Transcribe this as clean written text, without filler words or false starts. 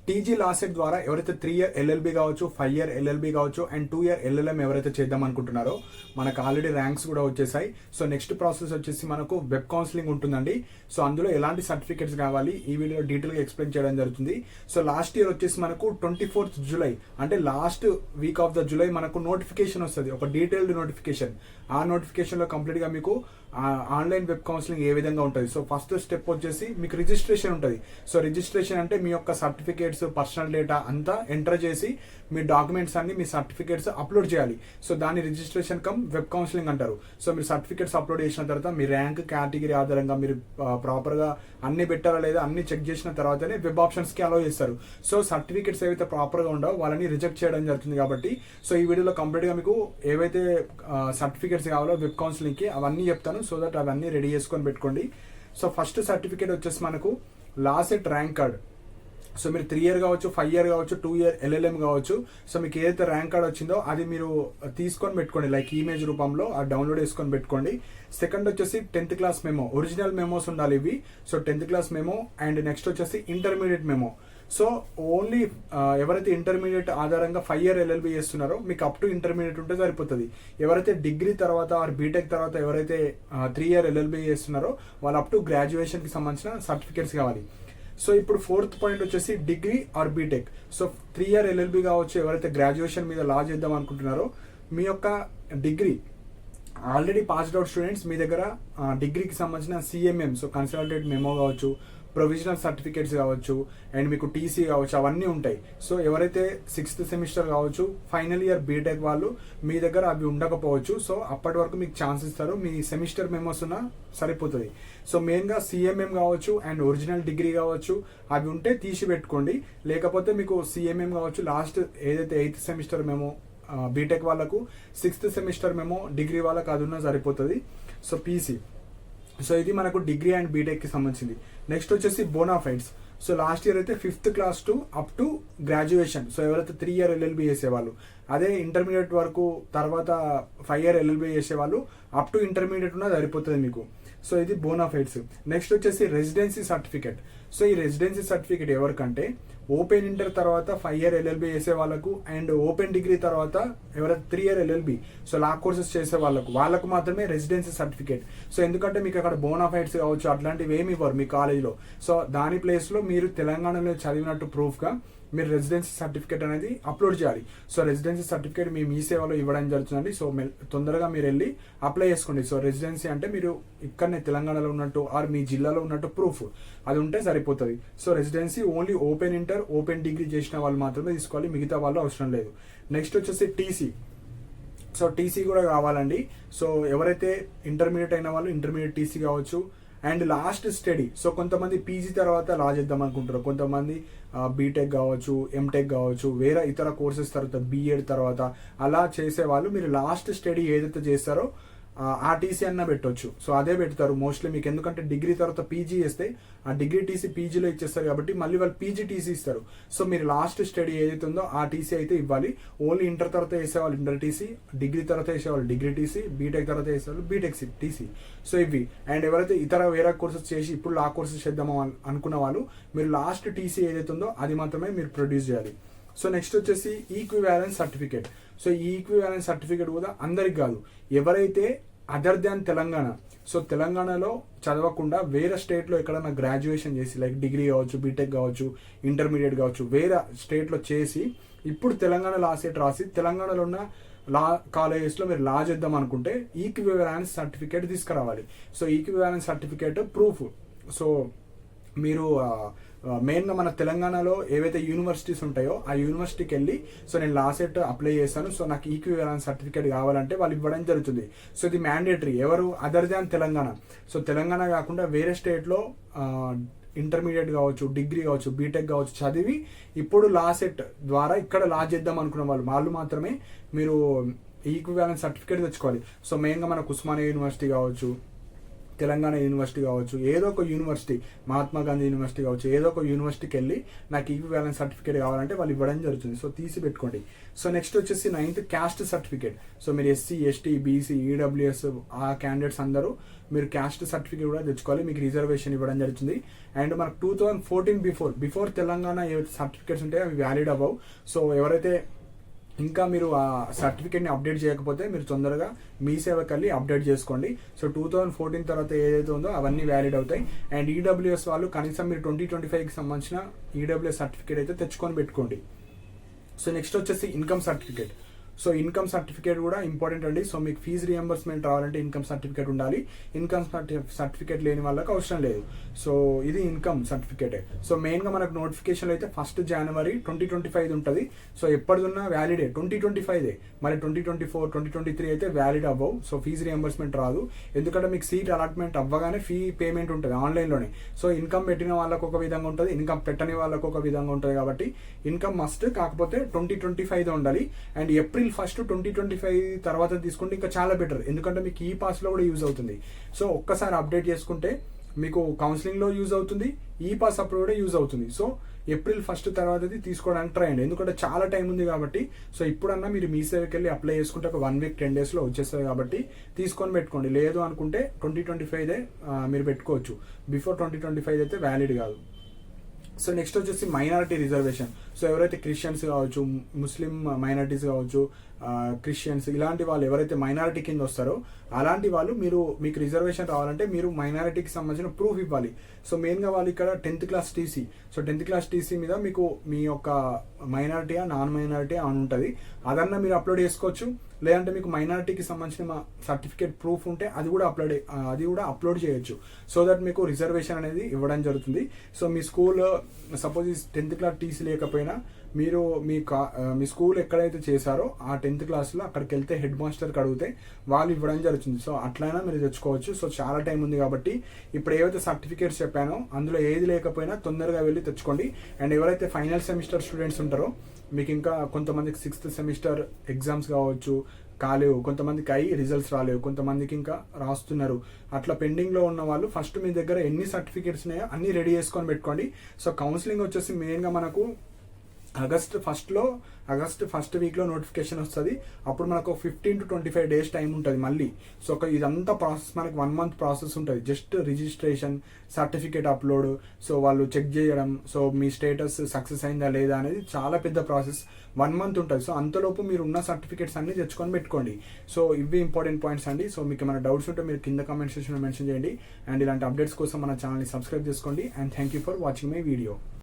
TG law set ద్వారా ఎవరైతే 3 year LLB కావచ్చు, 5 ఇయర్ ఎల్ఎల్బి కావచ్చు అండ్ 2 ఇయర్ ఎల్ఎల్ఎం ఎవరైతే చేద్దాం అనుకుంటున్నారో మనకు ఆల్రెడీ ర్యాంక్స్ కూడా వచ్చేసాయి. సో నెక్స్ట్ ప్రాసెస్ వచ్చేసి మనకు వెబ్ కౌన్సిలింగ్ ఉంటుందండి. సో అందులో ఎలాంటి సర్టిఫికేట్స్ కావాలి ఈ వీడియో డీటెయిల్గా ఎక్స్ప్లెయిన్ చేయడం జరుగుతుంది. సో లాస్ట్ ఇయర్ వచ్చేసి మనకు 24th జూలై అంటే last week off the July మనకు నోటిఫికేషన్ వస్తుంది, ఒక డీటెయిల్డ్ నోటిఫికేషన్. ఆ నోటిఫికేషన్లో కంప్లీట్గా మీకు ఆన్లైన్ వెబ్ కౌన్సిలింగ్ ఏ విధంగా ఉంటుంది. సో ఫస్ట్ స్టెప్ వచ్చేసి మీకు రిజిస్ట్రేషన్ ఉంటుంది. సో రిజిస్ట్రేషన్ అంటే మీ యొక్క సర్టిఫికేట్స్, పర్సనల్ డేటా అంతా ఎంటర్ చేసి మీ డాక్యుమెంట్స్ అన్ని, మీ సర్టిఫికేట్స్ అప్లోడ్ చేయాలి. సో దాన్ని రిజిస్ట్రేషన్ కమ్ వెబ్ కౌన్సిలింగ్ అంటారు. సో మీరు సర్టిఫికేట్స్ అప్లోడ్ చేసిన తర్వాత మీ ర్యాంక్ కేటగిరీ ఆధారంగా మీరు ప్రాపర్గా అన్ని పెట్టారా లేదా అన్ని చెక్ చేసిన తర్వాతనే వెబ్ ఆప్షన్స్కి అలౌ చేస్తారు. సో సర్టిఫికేట్స్ ఏవైతే ప్రాపర్గా ఉండవో వాళ్ళని రిజెక్ట్ చేయడం జరుగుతుంది. కాబట్టి సో ఈ వీడియోలో కంప్లీట్గా మీకు ఏవైతే సర్టిఫికేట్స్ కావాలో వెబ్ కౌన్సిలింగ్కి అవన్నీ చెప్తాను. సో దట్ అవన్నీ రెడీ చేసుకొని పెట్టుకోండి. సో ఫస్ట్ సర్టిఫికేట్ వచ్చేసి మనకు law set rank card. So మీరు 3 ఇయర్ కావచ్చు, 5 ఇయర్ కావచ్చు, 2 ఇయర్ ఎల్ఎల్ఎం కావచ్చు. సో మీకు ఏదైతే ర్యాంక్ కార్డ్ వచ్చిందో అది మీరు తీసుకొని పెట్టుకోండి, లైక్ ఇమేజ్ రూపంలో ఆ డౌన్లోడ్ చేసుకొని పెట్టుకోండి. సెకండ్ వచ్చేసి 10th class memo, original memos ఉండాలి ఇవి. So 10th class memo and next వచ్చేసి ఇంటర్మీడియట్ మెమో. సో ఓన్లీ ఎవరైతే ఇంటర్మీడియట్ ఆధారంగా 5 ఇయర్ ఎల్ఎల్బి చేస్తున్నారో మీకు అప్ టు ఇంటర్మీడియట్ ఉంటే సరిపోతుంది. ఎవరైతే డిగ్రీ తర్వాత ఆర్ బీటెక్ తర్వాత ఎవరైతే 3 ఇయర్ ఎల్ఎల్బి చేస్తున్నారో వాళ్ళు అప్ టు గ్రాడ్యుయేషన్కి సంబంధించిన సర్టిఫికేట్స్ కావాలి. సో ఇప్పుడు 4th పాయింట్ వచ్చేసి degree or BTech. So 3 year LLB కావచ్చు, ఎవరైతే గ్రాడ్యుయేషన్ మీద లా చేద్దాం అనుకుంటున్నారో మీ యొక్క degree already passed out students మీ దగ్గర డిగ్రీకి సంబంధించిన సిఎంఎం, సో కన్సల్టేట్ మెమో కావచ్చు, ప్రొవిజనల్ సర్టిఫికేట్స్ కావచ్చు అండ్ మీకు టీసీ కావచ్చు, అవన్నీ ఉంటాయి. సో ఎవరైతే 6th సెమిస్టర్ కావచ్చు, ఫైనల్ ఇయర్ బీటెక్ వాళ్ళు మీ దగ్గర అవి ఉండకపోవచ్చు. సో అప్పటి వరకు మీకు ఛాన్స్ ఇస్తారు, మీ సెమిస్టర్ మెమోస్ ఉన్నా సరిపోతుంది. సో మెయిన్గా సిఎంఎం కావచ్చు అండ్ ఒరిజినల్ డిగ్రీ కావచ్చు అవి ఉంటే తీసి పెట్టుకోండి. లేకపోతే మీకు సిఎంఎం కావచ్చు, లాస్ట్ ఏదైతే 8th సెమిస్టర్ మెమో బీటెక్ వాళ్ళకు, 6th సెమిస్టర్ మెమో డిగ్రీ వాళ్ళకు అది ఉన్నా సరిపోతుంది. So PC. సో ఇది మనకు డిగ్రీ అండ్ బీటెక్కి సంబంధించింది. నెక్స్ట్ వచ్చేసి బోనాఫైడ్స్. సో లాస్ట్ ఇయర్ అయితే 5th class to up to graduation. So ఎవరైతే 3 ఇయర్ ఎల్ఎల్బి చేసేవాళ్ళు, అదే ఇంటర్మీడియట్ వరకు తర్వాత 5 ఇయర్ ఎల్ఎల్బి చేసేవాళ్ళు అప్ టు ఇంటర్మీడియట్ ఉన్న సరిపోతుంది మీకు. సో ఇది బోనాఫైడ్స్. నెక్స్ట్ వచ్చేసి రెసిడెన్సీ సర్టిఫికేట్. సో ఈ రెసిడెన్సీ సర్టిఫికేట్ ఎవరికంటే ఓపెన్ ఇంటర్ తర్వాత 5 ఇయర్ ఎల్ఎల్బి చేసే వాళ్ళకు అండ్ ఓపెన్ డిగ్రీ తర్వాత ఎవరైతే 3 ఇయర్ ఎల్ఎల్బి సో లా కోర్సెస్ చేసే వాళ్ళకు మాత్రమే రెసిడెన్సీ సర్టిఫికేట్. సో ఎందుకంటే మీకు అక్కడ బోనాఫైడ్స్ కావచ్చు అట్లాంటివి ఏమి ఇవ్వరు మీ కాలేజ్లో. సో దాని ప్లేస్లో మీరు తెలంగాణలో చదివినట్టు ప్రూఫ్గా మీరు రెసిడెన్సీ సర్టిఫికేట్ అనేది అప్లోడ్ చేయాలి. సో రెసిడెన్సీ సర్టిఫికేట్ మీ సేవలో ఇవ్వడం జరుగుతుందండి. సో తొందరగా మీరు వెళ్ళి అప్లై చేసుకోండి. సో రెసిడెన్సీ అంటే మీరు ఇక్కడనే తెలంగాణలో ఉన్నట్టు ఆర్ మీ జిల్లాలో ఉన్నట్టు ప్రూఫ్ అది ఉంటే సరిపోతుంది. So residency only open inter, open degree చేసిన వాళ్ళు మాత్రమే తీసుకోవాలి, మిగతా వాళ్ళు అవసరం లేదు. నెక్స్ట్ వచ్చేసి టీసీ. సో టీసీ కూడా కావాలండి. సో ఎవరైతే ఇంటర్మీడియట్ అయిన వాళ్ళు ఇంటర్మీడియట్ టీసీ కావచ్చు అండ్ లాస్ట్ స్టడీ. సో కొంతమంది పీజీ తర్వాత లా చేద్దాం అనుకుంటారు, కొంతమంది బీటెక్ కావచ్చు, ఎంటెక్ కావచ్చు, వేరే ఇతర కోర్సెస్ తర్వాత బీఎడ్ తర్వాత అలా చేసే వాళ్ళు మీరు లాస్ట్ స్టడీ ఏదైతే చేస్తారో ఆ టీసీ అన్న పెట్టవచ్చు. సో అదే పెడతారు మోస్ట్లీ మీకు, ఎందుకంటే డిగ్రీ తర్వాత పీజీ చేస్తే ఆ డిగ్రీ టీసీ పీజీలో ఇచ్చేస్తారు కాబట్టి మళ్ళీ వాళ్ళు పీజీ టీసీ ఇస్తారు. సో మీరు లాస్ట్ స్టడీ ఏదైతే ఉందో ఆ టీసీ అయితే ఇవ్వాలి. ఓన్లీ ఇంటర్ తర్వాత వేసేవాళ్ళు ఇంటర్ టీసీ, డిగ్రీ తర్వాత వేసేవాళ్ళు డిగ్రీ టీసీ, బీటెక్ తర్వాత వేసేవాళ్ళు బీటెక్ టీసీ. సో ఇవి. అండ్ ఎవరైతే ఇతర వేరే కోర్సెస్ చేసి ఇప్పుడు లా కోర్సెస్ చేద్దామో అనుకున్న వాళ్ళు మీరు లాస్ట్ టీసీ ఏదైతే ఉందో అది మాత్రమే మీరు ప్రొడ్యూస్ చేయాలి. సో నెక్స్ట్ వచ్చేసి ఈక్వివాలెన్స్ సర్టిఫికేట్. సో ఈ ఈక్వివాలెన్స్ సర్టిఫికేట్ కూడా అందరికి కాదు, ఎవరైతే అదర్ దాన్ తెలంగాణ, సో తెలంగాణలో చదవకుండా వేరే స్టేట్లో ఎక్కడైనా గ్రాడ్యుయేషన్ చేసి లైక్ డిగ్రీ కావచ్చు, బీటెక్ కావచ్చు, ఇంటర్మీడియట్ కావచ్చు, వేరే స్టేట్లో చేసి ఇప్పుడు తెలంగాణ లా సెట్ రాసి తెలంగాణలో ఉన్న లా కాలేజెస్లో మీరు లా చేద్దాం అనుకుంటే ఈక్వివాలెన్స్ సర్టిఫికేట్ తీసుకురావాలి. So equivalence certificate proof. So మీరు మెయిన్గా మన తెలంగాణలో ఏవైతే యూనివర్సిటీస్ ఉంటాయో ఆ యూనివర్సిటీకి వెళ్ళి సో నేను లా సెట్ అప్లై చేశాను, సో నాకు ఈక్వివాలెన్స్ సర్టిఫికేట్ కావాలంటే వాళ్ళు ఇవ్వడం జరుగుతుంది. సో ఇది మ్యాండేటరీ, ఎవరు other than Telangana. So Telangana కాకుండా వేరే స్టేట్లో ఇంటర్మీడియట్ కావచ్చు, డిగ్రీ కావచ్చు, బీటెక్ కావచ్చు చదివి ఇప్పుడు లా సెట్ ద్వారా ఇక్కడ లా చేద్దాం అనుకున్న వాళ్ళు మాత్రమే మీరు ఈక్వివాలెన్స్ సర్టిఫికేట్ తెచ్చుకోవాలి. సో మెయిన్గా మనకు ఉస్మానియా యూనివర్సిటీ కావచ్చు, తెలంగాణ యూనివర్సిటీ కావచ్చు, ఏదో ఒక యూనివర్సిటీ, మహాత్మా గాంధీ యూనివర్సిటీ కావచ్చు, ఏదో ఒక యూనివర్సిటీకి వెళ్ళి నాకు ఈక్వివాలెన్స్ సర్టిఫికేట్ కావాలంటే వాళ్ళు ఇవ్వడం జరుగుతుంది. సో తీసి పెట్టుకోండి. సో నెక్స్ట్ వచ్చేసి 9th క్యాస్ట్ సర్టిఫికేట్. సో మీరు ఎస్సీ, ఎస్టీ, బీసీ, ఈడబ్ల్యూఎస్ ఆ క్యాండిడేట్స్ అందరూ మీరు క్యాస్ట్ సర్టిఫికేట్ కూడా తెచ్చుకోవాలి. మీకు రిజర్వేషన్ ఇవ్వడం జరుగుతుంది. అండ్ మనకు 2014 బిఫోర్ తెలంగాణ ఏవైతే సర్టిఫికేట్స్ ఉంటాయో అవి వ్యాలిడ్ అవ్వవు. సో ఎవరైతే ఇంకా మీరు ఆ సర్టిఫికేట్ని అప్డేట్ చేయకపోతే మీరు తొందరగా మీ సేవకి వెళ్ళి అప్డేట్ చేసుకోండి. సో 2014 తర్వాత ఏదైతే ఉందో అవన్నీ వ్యాలిడ్ అవుతాయి. అండ్ ఈడబ్ల్యూఎస్ వాళ్ళు కనీసం మీరు 2025కి సంబంధించిన ఈడబ్ల్యూఎస్ సర్టిఫికేట్ అయితే తెచ్చుకొని పెట్టుకోండి. సో నెక్స్ట్ వచ్చేసి income certificate. So income certificate కూడా ఇంపార్టెంట్ అండి. సో మీకు ఫీజు రియంబర్స్మెంట్ రావాలంటే ఇన్కమ్ సర్టిఫికేట్ ఉండాలి. ఇన్కమ్ సర్టిఫికేట్ లేని వాళ్ళకి అవసరం లేదు. సో ఇది ఇన్కమ్ సర్టిఫికేటే. సో మెయిన్గా మనకు నోటిఫికేషన్ అయితే 1st January 2025 ఉంటుంది. సో ఎప్పటిదున్నా వ్యాలిడే 2025. మరి 2024, 2023 అయితే వ్యాలిడ్ అవ్వవు. సో ఫీజు రియంబర్స్మెంట్ రాదు. ఎందుకంటే మీకు సీట్ అలాట్మెంట్ అవ్వగానే ఫీ పేమెంట్ ఉంటుంది ఆన్లైన్లోనే. సో ఇన్కమ్ పెట్టిన వాళ్ళకు ఒక విధంగా ఉంటుంది, ఇన్కమ్ పెట్టని వాళ్ళకు ఒక విధంగా ఉంటుంది. కాబట్టి ఇన్కమ్ మస్ట్, కాకపోతే 2025 ఉండాలి. అండ్ April 1st 2025 తర్వాత తీసుకుంటే ఇంకా చాలా బెటర్. ఎందుకంటే మీకు ఈ పాస్లో కూడా యూజ్ అవుతుంది. సో ఒక్కసారి అప్డేట్ చేసుకుంటే మీకు కౌన్సిలింగ్లో యూజ్ అవుతుంది, ఈ పాస్ అప్పుడు కూడా యూజ్ అవుతుంది. సో April 1st తర్వాత తీసుకోవడానికి ట్రై అండి. ఎందుకంటే చాలా టైం ఉంది కాబట్టి. సో ఇప్పుడన్నా మీరు మీ సేవకి వెళ్ళి అప్లై చేసుకుంటే ఒక 1 week 10 daysలో వచ్చేస్తుంది. కాబట్టి తీసుకొని పెట్టుకోండి. లేదు అనుకుంటే 2025 మీరు పెట్టుకోవచ్చు. బిఫోర్ 2025 అయితే వ్యాలిడ్ కాదు. సో నెక్స్ట్ వచ్చేసి మైనారిటీ రిజర్వేషన్. సో ఎవరైతే క్రిస్టియన్స్ కావచ్చు, ముస్లిం మైనారిటీస్ కావచ్చు, క్రిస్టియన్స్ ఇలాంటి వాళ్ళు ఎవరైతే మైనారిటీ కింద వస్తారో అలాంటి వాళ్ళు మీకు రిజర్వేషన్ రావాలంటే మీరు మైనారిటీకి సంబంధించిన ప్రూఫ్ ఇవ్వాలి. సో మెయిన్గా వాళ్ళు ఇక్కడ 10th class TC. So 10th class TC మీద మీకు మీ యొక్క మైనారిటీయా నాన్ మైనారిటీ అని ఉంటుంది. అదన్నా మీరు అప్లోడ్ చేసుకోవచ్చు. లేదంటే మీకు మైనారిటీకి సంబంధించిన సర్టిఫికేట్ ప్రూఫ్ ఉంటే అది కూడా అప్లోడ్ చేయొచ్చు. సో దట్ మీకు రిజర్వేషన్ అనేది ఇవ్వడం జరుగుతుంది. సో మీ school suppose 10th class TC లేకపోయినా మీరు మీ స్కూల్ ఎక్కడైతే చేశారో ఆ 10th classలో అక్కడికి వెళ్తే హెడ్ మాస్టర్కి అడిగితే వాళ్ళు ఇవ్వడం జరుగుతుంది. సో అట్లయినా మీరు తెచ్చుకోవచ్చు. సో చాలా టైం ఉంది కాబట్టి ఇప్పుడు ఏవైతే సర్టిఫికేట్స్ చెప్పానో అందులో ఏది లేకపోయినా తొందరగా వెళ్ళి తెచ్చుకోండి. అండ్ ఎవరైతే ఫైనల్ సెమిస్టర్ స్టూడెంట్స్ ఉంటారో మీకు ఇంకా కొంతమందికి 6th semester ఎగ్జామ్స్ కావచ్చు కాలేవు, కొంతమందికి రిజల్ట్స్ రాలేవు, కొంతమందికి ఇంకా రాస్తున్నారు. అట్లా పెండింగ్లో ఉన్న వాళ్ళు ఫస్ట్ మీ దగ్గర ఎన్ని సర్టిఫికేట్స్ ఉన్నాయో అన్నీ రెడీ చేసుకొని పెట్టుకోండి. సో కౌన్సిలింగ్ వచ్చేసి మెయిన్గా మనకు ఆగస్ట్ ఫస్ట్ వీక్లో నోటిఫికేషన్ వస్తుంది. అప్పుడు మనకు 15 to 25 days టైం ఉంటుంది మళ్ళీ. సో ఇదంతా ప్రాసెస్ మనకి 1 month ప్రాసెస్ ఉంటుంది. Just registration, certificate upload, so వాళ్ళు చెక్ చేయడం, సో మీ స్టేటస్ సక్సెస్ అయిందా లేదా అనేది చాలా పెద్ద ప్రాసెస్. 1 month ఉంటుంది. సో అంతలోపు మీరు ఉన్న సర్టిఫికేట్స్ అన్ని తెచ్చుకొని పెట్టుకోండి. సో ఇవి ఇంపార్టెంట్ పాయింట్స్ అండి. సో మీకు ఏమైనా డౌట్స్ ఉంటే మీరు కింద కామెంట్ సెక్షన్లో మెన్షన్ చేయండి. అండ్ ఇలాంటి అప్డేట్స్ కోసం మన ఛానల్ని సబ్స్క్రైబ్ చేసుకోండి. And thank you for watching my video.